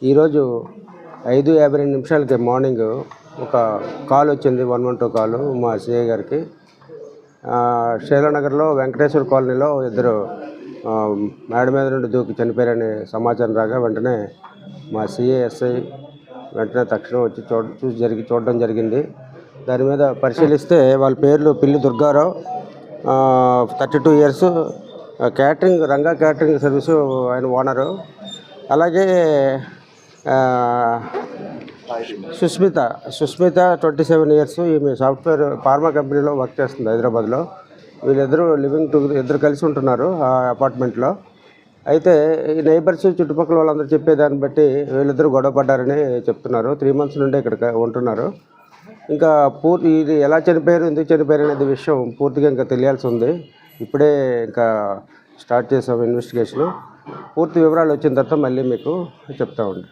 ఈరోజు 5:52 మార్నింగ్ ఒక కాల్ వచ్చింది, 112 కాలు మా సిఐ గారికి. శైలనగర్లో వెంకటేశ్వర కాలనీలో ఇద్దరు మేడ మీద నుండి దూకి చనిపోయారని సమాచారం రాగా వెంటనే మా సిఐ ఎస్ఐ వెంటనే తక్షణం వచ్చి చూడడం జరిగింది. దాని మీద పరిశీలిస్తే వాళ్ళ పేర్లు పిల్లి Durgarao, 32 years, catering Ranga catering service ఆయన ఓనరు. అలాగే సుస్మిత 27 ఇయర్స్, ఈమె సాఫ్ట్వేర్ ఫార్మా కంపెనీలో వర్క్ చేస్తుంది హైదరాబాద్లో. వీళ్ళిద్దరూ ఇద్దరు కలిసి ఉంటున్నారు ఆ అపార్ట్మెంట్లో. అయితే ఈ నైబర్స్ చుట్టుపక్కల వాళ్ళందరూ చెప్పేదాన్ని బట్టి వీళ్ళిద్దరూ గొడవ పడ్డారని చెప్తున్నారు. 3 months నుండి ఇక్కడ ఉంటున్నారు. ఇంకా ఇది ఎలా చనిపోయారు, ఎందుకు చనిపోయారు అనేది విషయం పూర్తిగా ఇంకా తెలియాల్సి ఉంది. ఇప్పుడే ఇంకా స్టార్ట్ చేసాము ఇన్వెస్టిగేషను. పూర్తి వివరాలు వచ్చిన తర్వాత మళ్ళీ మీకు చెప్తామండి.